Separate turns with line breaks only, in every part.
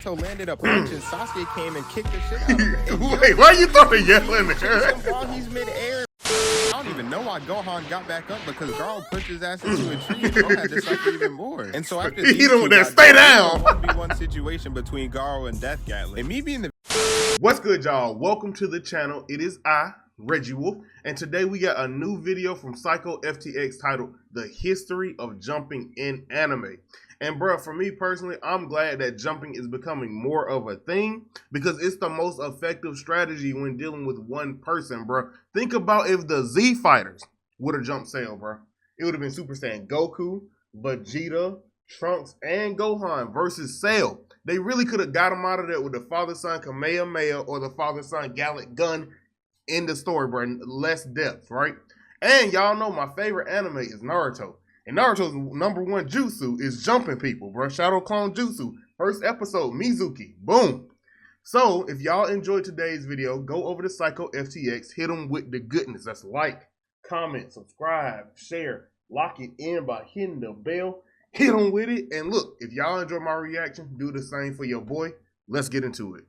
landed a punch and Sasuke came and kicked the shit out of him.
Wait, why you throwing yelling there?
While he's mid-air. I don't even know why Gohan got back up because Garo pushed his ass into a tree and Garo had to suffer even more. And so after
he don't that stay down.
1v1 situation between Garo and Death Gatling. And me being the
What's good, y'all? Welcome to the channel. It is I, Reggie Wolf, and today we got a new video from Psycho FTX titled The History of Jumping in Anime. And bro, for me personally, I'm glad that jumping is becoming more of a thing because it's the most effective strategy when dealing with one person, bro. Think about if the Z fighters would have jumped Cell, bro. It would have been Super Saiyan Goku, Vegeta, Trunks, and Gohan versus Cell. They really could have got him out of there with the father-son Kamehameha or the father-son Gallic Gun in the story, bro. Less depth, right? And y'all know my favorite anime is Naruto. And Naruto's #1 jutsu is jumping people, bro. Shadow Clone Jutsu. First episode, Mizuki. Boom. So, if y'all enjoyed today's video, go over to Psycho FTX. Hit them with the goodness. That's like, comment, subscribe, share. Lock it in by hitting the bell. Hit them with it. And look, if y'all enjoy my reaction, do the same for your boy. Let's get into it.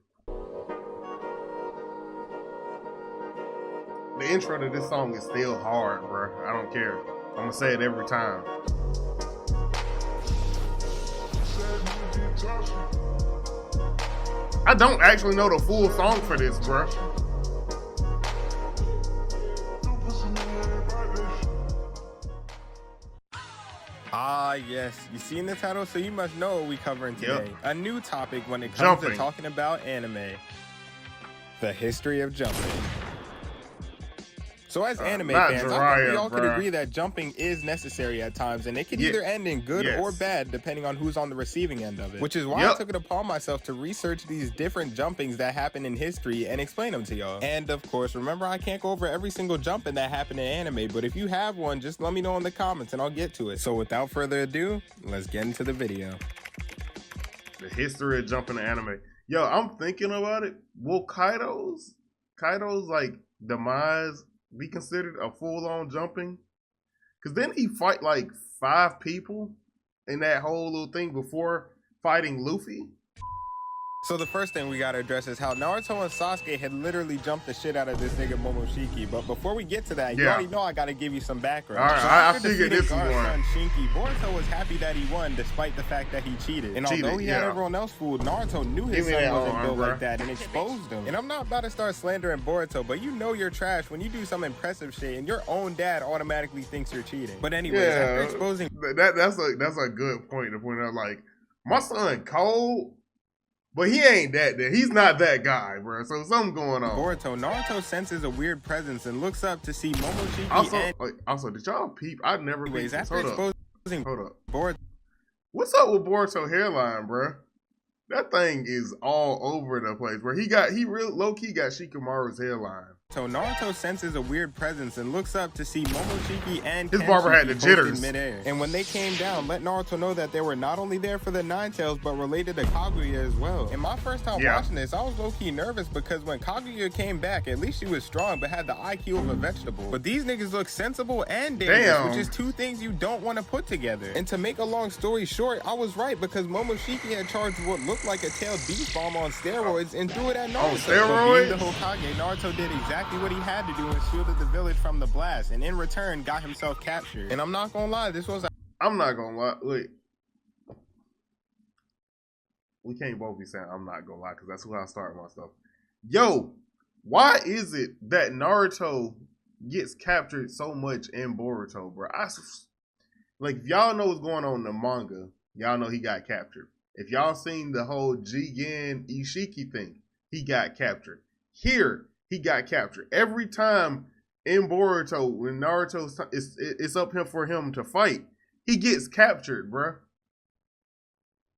The intro to this song is still hard, bro. I don't care. I'm gonna say it every time. I don't actually know the full song for this, bro.
Ah, yes. You seen the title, so you must know what we covering today.
Yep.
A new topic when it comes
Jumping.
to talking about anime. The history of jumping. So as anime fans, I think we all could agree that jumping is necessary at times, and it can either end in good or bad depending on who's on the receiving end of it. Which is why I took it upon myself to research these different jumpings that happen in history and explain them to y'all. And of course, remember I can't go over every single jumping that happened in anime, but if you have one, just let me know in the comments and I'll get to it. So without further ado, let's get into the video.
The history of jumping in anime. Yo, I'm thinking about it. Will Kaido's like demise be considered a full-on jumping? Because then he fight like 5 people in that whole little thing before fighting Luffy.
So the first thing we gotta address is how Naruto and Sasuke had literally jumped the shit out of this nigga Momoshiki. But before we get to that, you already know I gotta give you some background.
All right,
so
I figured this one.
Shinki, Boruto was happy that he won despite the fact that he cheated. And although he had everyone else fooled, Naruto knew his son wasn't built like that and exposed him. And I'm not about to start slandering Boruto, but you know you're trash when you do some impressive shit and your own dad automatically thinks you're cheating. But anyways, after exposing
that's a good point to point out. Like, my son cold, but he ain't that. He's not that guy, bro. So something going on.
Boruto, Naruto senses a weird presence and looks up to see Momoshiki.
Also, did y'all peep? I've never peeped.
Hold up.
Boruto. What's up with Boruto hairline, bro? That thing is all over the place. Where he real low key got Shikamaru's hairline.
So Naruto senses a weird presence and looks up to see Momoshiki and
his barber had the jitters
midair. And when they came down, let Naruto know that they were not only there for the Nine Tails, but related to Kaguya as well. And my first time watching this, I was low-key nervous because when Kaguya came back, at least she was strong, but had the IQ of a vegetable. But these niggas look sensible and dangerous, which is two things you don't want to put together. And to make a long story short, I was right because Momoshiki had charged what looked like a tailed beast bomb on steroids and threw it at Naruto.
On steroids?
But being the Hokage, Naruto did exactly what he had to do and shielded the village from the blast, and in return got himself captured. And I'm not gonna lie,
I'm not gonna lie. Wait, we can't both be saying I'm not gonna lie because that's who I start my stuff. Yo, why is it that Naruto gets captured so much in Boruto, bro? Like, if y'all know what's going on in the manga, y'all know he got captured. If y'all seen the whole Jigen Ishiki thing, he got captured. Here, he got captured. Every time in Boruto, when Naruto, it's up for him to fight, he gets captured, bruh.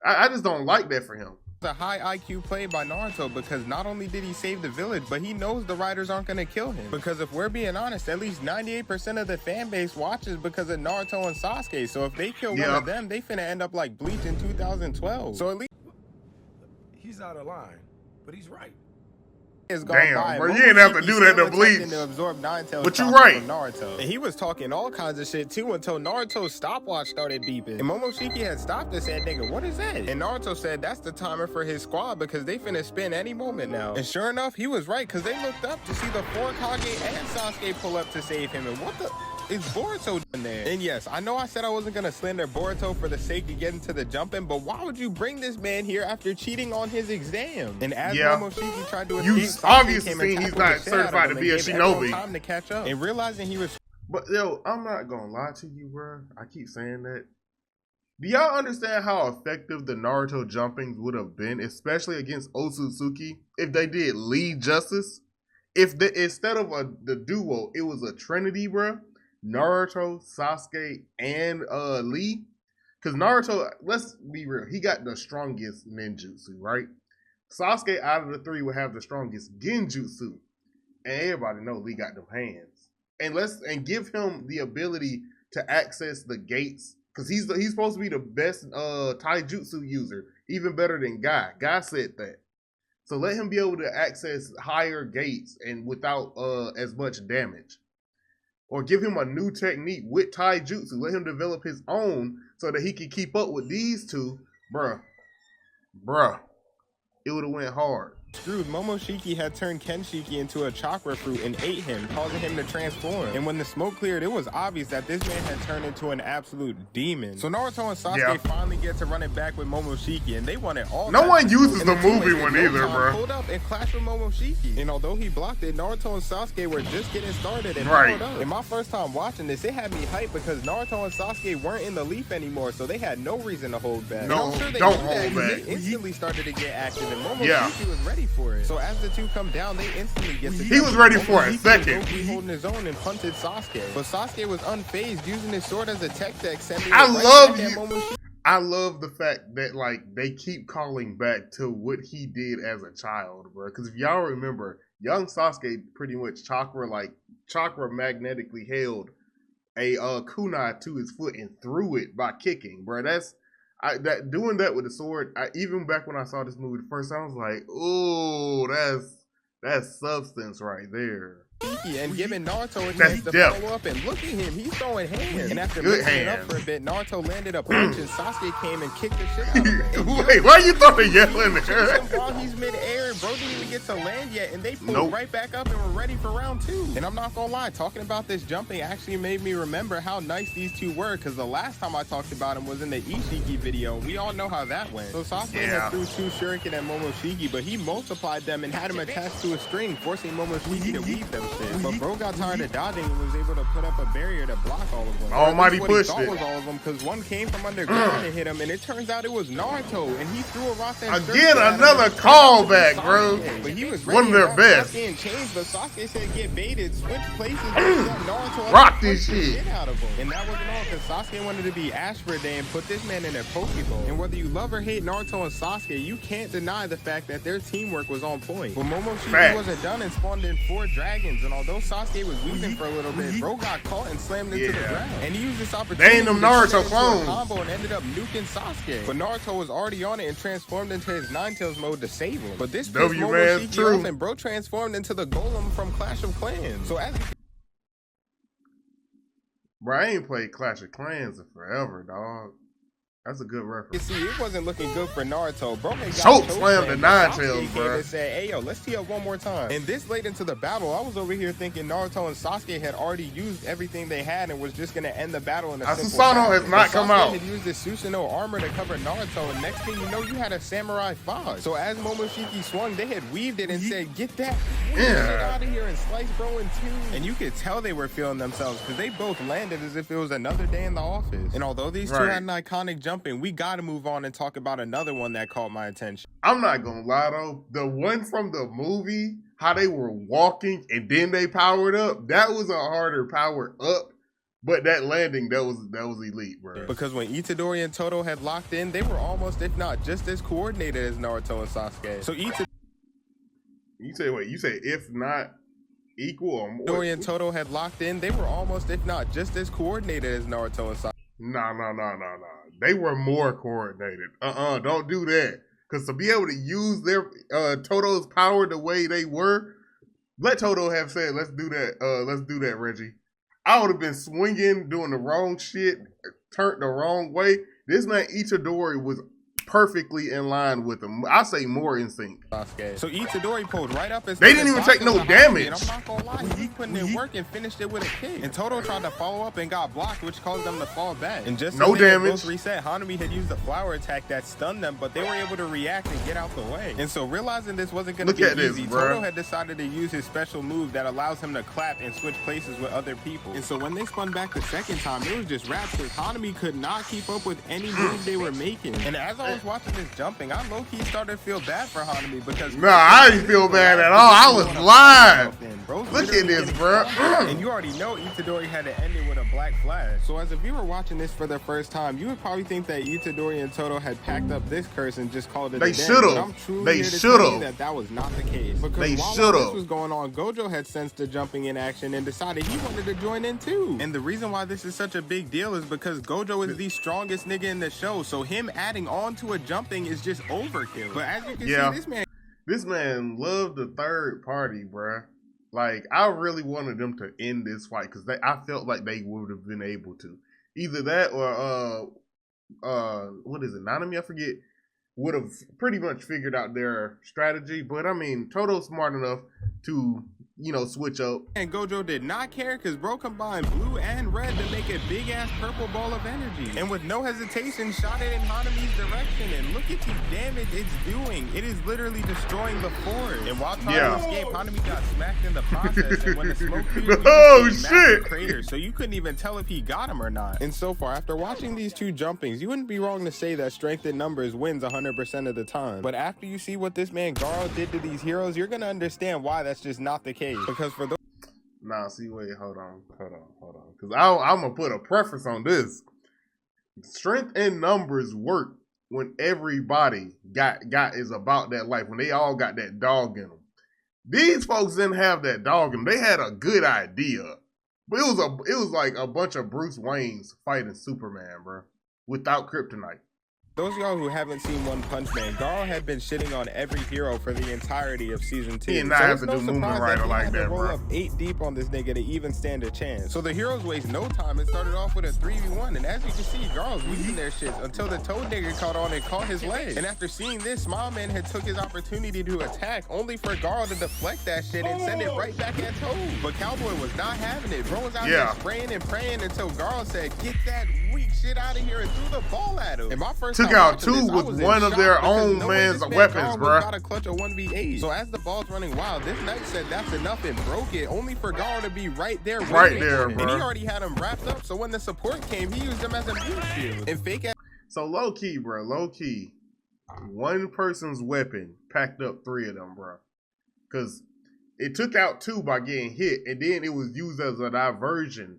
I just don't like that for him.
A high IQ play by Naruto because not only did he save the village, but he knows the riders aren't going to kill him. Because if we're being honest, at least 98% of the fan base watches because of Naruto and Sasuke. So if they kill one of them, they finna end up like Bleach in 2012. So at least
he's out of line, but he's right.
has gone by.
Damn, bro, you didn't have to do that to Bleach.
To absorb Nine-Tails
but you're right.
From Naruto. And he was talking all kinds of shit too until Naruto's stopwatch started beeping. And Momoshiki had stopped and said, nigga, what is that? And Naruto said that's the timer for his squad because they finna spin any moment now. And sure enough, he was right because they looked up to see the 4 Kage and Sasuke pull up to save him. And what the... is Boruto in there? And yes, I know I said I wasn't gonna slander Boruto for the sake of getting to the jumping, but why would you bring this man here after cheating on his exam? And as Momoshiki tried to escape,
you obviously seen he's not certified to be a shinobi.
Time to catch up and realizing he was.
But yo, I'm not gonna lie to you, bro. I keep saying that. Do y'all understand how effective the Naruto jumpings would have been, especially against Otsutsuki, if they did Lee justice? If instead of the duo, it was a trinity, bro. Naruto, Sasuke, and Lee. Because Naruto, let's be real, he got the strongest ninjutsu, right? Sasuke out of the 3 will have the strongest genjutsu. And everybody know Lee got them hands. And give him the ability to access the gates. Because he's supposed to be the best taijutsu user. Even better than Guy. Guy said that. So let him be able to access higher gates and without as much damage. Or give him a new technique with taijutsu. Let him develop his own so that he can keep up with these two. Bruh. It would have went hard.
Screwed, Momoshiki had turned Kenshiki into a chakra fruit and ate him, causing him to transform. And when the smoke cleared, it was obvious that this man had turned into an absolute demon. So Naruto and Sasuke finally get to run it back with Momoshiki, and they want it all.
No one uses the movie one either, bro.
Pulled up and clashed with Momoshiki. And although he blocked it, Naruto and Sasuke were just getting started and powered up. And my first time watching this, it had me hyped because Naruto and Sasuke weren't in the leaf anymore, so they had no reason to hold back.
No,
I'm sure they
don't
hold
back.
They instantly started to get active, and Momoshiki was ready for it. So as the two come down, they instantly get to.
He was ready for a second.
He holding his own and punted Sasuke, but Sasuke was unfazed, using his sword as a tech deck, sending.
I love the fact that like they keep calling back to what he did as a child, bro. Because if y'all remember, young Sasuke pretty much chakra magnetically held a kunai to his foot and threw it by kicking, bro. Doing that with the sword, even back when I saw this movie the first time, I was like, "Oh, that's substance right there."
And giving Naruto a chance to follow up, and look at him, he's throwing hands. And after mixing it up for a bit, Naruto landed a punch and Sasuke came and kicked the shit out of him.
Wait, why you throwing yelling there?
While he's mid-air, bro didn't even get to land yet, and they pulled right back up and were ready for round 2. And I'm not gonna lie, talking about this jumping actually made me remember how nice these two were, because the last time I talked about him was in the Ishiki video. We all know how that went. So Sasuke had threw 2 shuriken at Momoshiki, but he multiplied them and had him attached to a string, forcing Momoshiki to weave them shit. But bro got tired of dodging and was able to put up a barrier to block all of them.
Almighty pushed it.
Was all of them, because one came from underground and hit him, and it turns out it was Naruto, and he threw a rock that
again, another callback, bro.
But he was
one of their best.
Sasuke changed, but Sasuke said get baited, switch places, and Naruto
rock this shit
out of him. And that wasn't all, because Sasuke wanted to be Ash for a day and put this man in a Pokeball. And whether you love or hate Naruto and Sasuke, you can't deny the fact that their teamwork was on point. But Momoshiki wasn't done and spawned in 4 dragons, and although Sasuke was weaving for a little bit, bro got caught and slammed into the ground. And he used this opportunity to Naruto clones combo and ended up nuking Sasuke. But Naruto was already on it and transformed into his Nine-Tails mode to save him. But this pissed Momoshiki off, and bro transformed into the Golem from Clash of Clans. So as
bro, I ain't played Clash of Clans in forever, dog. That's a good reference.
You see, it wasn't looking good for Naruto. Bro, they got
choke slammed the Nine-Tails, bro.
And said, "Hey, yo, let's tee up one more time." And this late into the battle, I was over here thinking Naruto and Sasuke had already used everything they had and was just gonna end the battle in a simple
Susanoo has not come out.
Sasuke had used this Susanoo armor to cover Naruto, and next thing you know, you had a samurai fog. So as Momoshiki swung, they had weaved it and said, "Get that shit out of here," and sliced bro in 2. And you could tell they were feeling themselves because they both landed as if it was another day in the office. And although these two had an iconic jumping, we gotta move on and talk about another one that caught my attention.
I'm not gonna lie though, the one from the movie, how they were walking and then they powered up, that was a harder power up. But that landing, that was elite, bro.
Because when Itadori and Todo had locked in, they were almost, if not just as coordinated as Naruto and Sasuke. So
You say if not equal or more?
Itadori and Todo had locked in, they were almost, if not just as coordinated as Naruto and Sasuke.
No. They were more coordinated. Don't do that. Because to be able to use their Toto's power the way they were, let Toto have said, let's do that, Reggie. I would have been swinging, doing the wrong shit, turned the wrong way. This man Itadori was perfectly in line with him. I say more in sync.
So Itadori pulled right up and
they didn't even take no damage.
And I'm not gonna lie, he put in work and finished it with a kick. And Toto tried to follow up and got blocked, which caused them to fall back. And just
no damage.
Both reset, Hanami had used the flower attack that stunned them, but they were able to react and get out the way. And so realizing this wasn't gonna be easy, Toto had decided to use his special move that allows him to clap and switch places with other people. And so when they spun back the second time, it was just raps because Hanami could not keep up with any moves they were making. And as I was watching this jumping, I low-key started to feel bad for Hanami because
I didn't feel bad at all. I was blind. Look at this, bro.
And you already know Itadori had to end it with a black flash. So as a viewer watching this for the first time, you would probably think that Itadori and Toto had packed up this curse and just called it
they
a day.
should have. They should have.
That was not the case. Because
they
while this was going on, Gojo had sensed the jumping in action and decided he wanted to join in too. And the reason why this is such a big deal is because Gojo is the strongest nigga in the show. So him adding on to a jumping is just overkill. But as you can see,
this man loved the third party, bruh. Like, I really wanted them to end this fight because I felt like they would have been able to. Either that or what is it, Nanami? I forget. Would have pretty much figured out their strategy. But I mean, Toto's smart enough to, you know, switch up.
And Gojo did not care because bro combined blue and red to make a big ass purple ball of energy. And with no hesitation, shot it in Hanami's direction. And look at the damage it's doing. It is literally destroying the forest. And while trying to escape, Hanami got smacked in the process. And when the smoke cleared, crater, so you couldn't even tell if he got him or not. And so far, after watching these two jumpings, you wouldn't be wrong to say that strength in numbers wins 100% of the time. But after you see what this man Garo did to these heroes, you're gonna understand why that's just not the case. Because for those
wait, hold on. Because I'm gonna put a preference on this. Strength in numbers work when everybody is about that life, when they all got that dog in them. These folks didn't have that dog in them. They had a good idea, but it was like a bunch of Bruce Waynes fighting Superman, bro, without kryptonite.
Those of y'all who haven't seen One Punch Man, Garo had been shitting on every hero for the entirety of season 2.
He did not have to do movement rider like that, bro.
Roll up 8 deep on this nigga to even stand a chance. So the heroes waste no time and started off with a 3v1. And as you can see, Garo's losing their shit until the Toad nigga caught on and caught his leg. And after seeing this, Small Man had took his opportunity to attack, only for Garo to deflect that shit and send it right back at Toad. But Cowboy was not having it. Bro was out there spraying and praying until Garo said, "Get that weak shit out of here," and threw the ball at him. And my first
took out two with one of their own man's weapons, bro.
Got to clutch a 1v8. So as the ball's running wild, this knight said that's enough and broke it, only for Garo to be right there,
bro. And
he already had him wrapped up. So when the support came, he used him as a mute shield. And fake ass.
So low key, bro, one person's weapon packed up 3 of them, bro. Because it took out 2 by getting hit, and then it was used as a diversion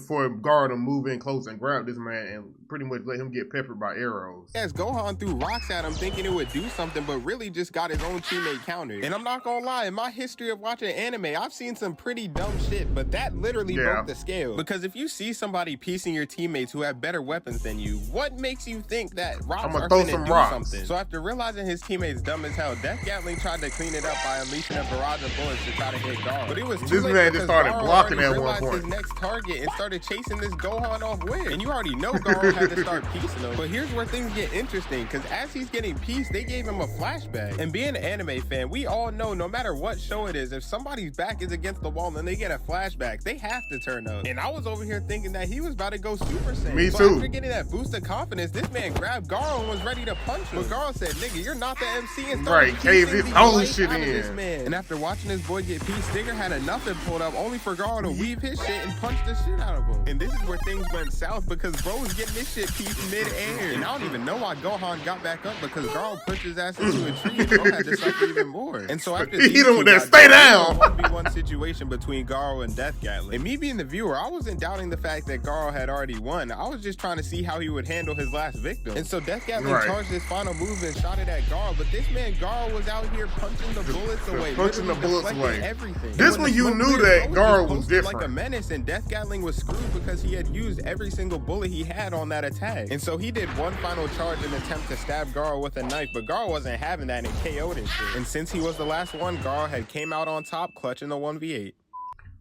for Garo to move in close and grab this man and pretty much let him get peppered by arrows.
Yes, Gohan threw rocks at him thinking it would do something, but really just got his own teammate countered. And I'm not gonna lie, in my history of watching anime, I've seen some pretty dumb shit, but that literally broke the scale. Because if you see somebody piecing your teammates who have better weapons than you, what makes you think that rocks are gonna do something? So after realizing his teammates dumb as hell, Death Gatling tried to clean it up by unleashing a barrage of bullets to try to hit Garo. But it was too late. This man just started blocking at one point. His next target and started chasing this Gohan off with. And you already know Garo had to start piecing him. But here's where things get interesting, because as he's getting pieced, they gave him a flashback. And being an anime fan, we all know no matter what show it is, if somebody's back is against the wall and they get a flashback, they have to turn up. And I was over here thinking that he was about to go Super Saiyan.
Me
so
too.
After getting that boost of confidence, this man grabbed Garo and was ready to punch him. But Garo said, "Nigga, you're not the MC," and started
caved his own shit in.
This man. And after watching his boy get pieced, Stigger had enough and pulled up only for Garo to weave his shit and punch the shit out of him. And this is where things went south, because bro was getting this shit pieced mid-air. And I don't even know why Gohan got back up, because Garo pushed his ass into a tree and bro had to suffer even more. And so after
he don't stay down.
1v1 situation between Garo and Death Gatling. And me being the viewer, I wasn't doubting the fact that Garo had already won. I was just trying to see how he would handle his last victim. And so Death Gatling charged his final move and shot it at Garo. But this man Garo was out here punching the bullets away.
Punching the bullets away.
Everything.
This one you knew that Garo was different.
Like a menace, and Death Gatling was was screwed because he had used every single bullet he had on that attack. And so he did one final charge and attempt to stab Garo with a knife, but Garo wasn't having that and KO'd and shit. And since he was the last one, Garo had came out on top, clutching the 1v8.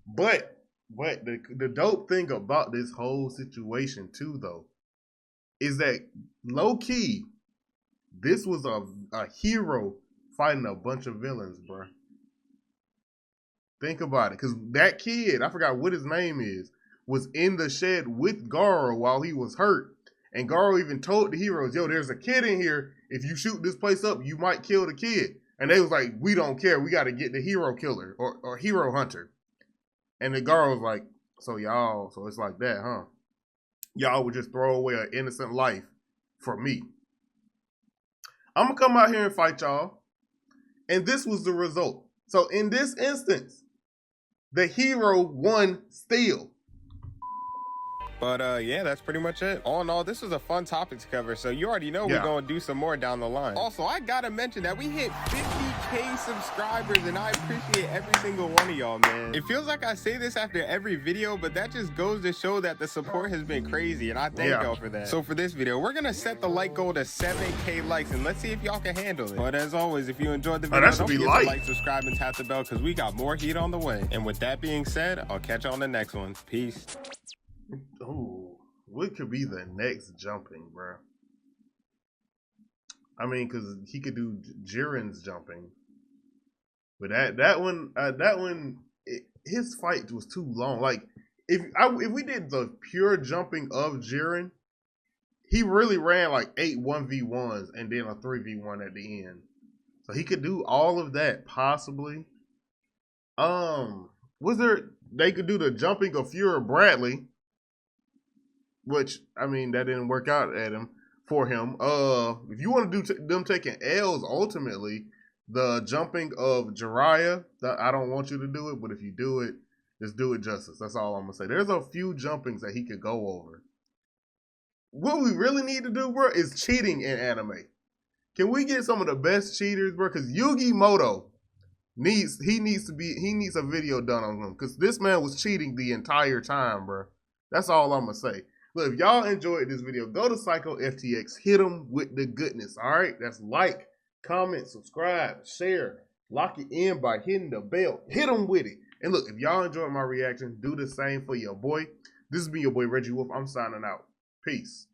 But the dope thing about this whole situation too, though, is that low key, this was a hero fighting a bunch of villains, bro. Think about it, because that kid, I forgot what his name is, was in the shed with Garo while he was hurt. And Garo even told the heroes, yo, there's a kid in here. If you shoot this place up, you might kill the kid. And they was like, we don't care. We got to get the hero killer or hero hunter. And the Garo was like, so it's like that, huh? Y'all would just throw away an innocent life for me. I'm going to come out here and fight y'all. And this was the result. So in this instance, the hero won still.
But yeah, that's pretty much it. All in all, this was a fun topic to cover, so you already know we're going to do some more down the line. Also, I gotta mention that we hit 50K subscribers, and I appreciate every single one of y'all, man. It feels like I say this after every video, but that just goes to show that the support has been crazy, and I thank y'all for that. So for this video, we're gonna set the like goal to 7K likes, and let's see if y'all can handle it. But as always, if you enjoyed the video, don't forget to like, subscribe, and tap the bell, because we got more heat on the way. And with that being said, I'll catch you on the next one. Peace.
Oh, what could be the next jumping, bro? I mean, because he could do Jiren's jumping, but that one, his fight was too long. Like if we did the pure jumping of Jiren, he really ran like 8 1v1s and then a 3v1 at the end, so he could do all of that possibly. Was there? They could do the jumping of Fuhrer Bradley. Which, I mean, that didn't work out for him. If you want to do them taking L's, ultimately, the jumping of Jiraiya, I don't want you to do it, but if you do it, just do it justice. That's all I'm going to say. There's a few jumpings that he could go over. What we really need to do, bro, is cheating in anime. Can we get some of the best cheaters, bro? Because Yugi Moto needs a video done on him. Because this man was cheating the entire time, bro. That's all I'm going to say. Look, if y'all enjoyed this video, go to Psycho FTX. Hit them with the goodness, all right? That's like, comment, subscribe, share. Lock it in by hitting the bell. Hit them with it. And look, if y'all enjoyed my reaction, do the same for your boy. This has been your boy, Reggie Wolf. I'm signing out. Peace.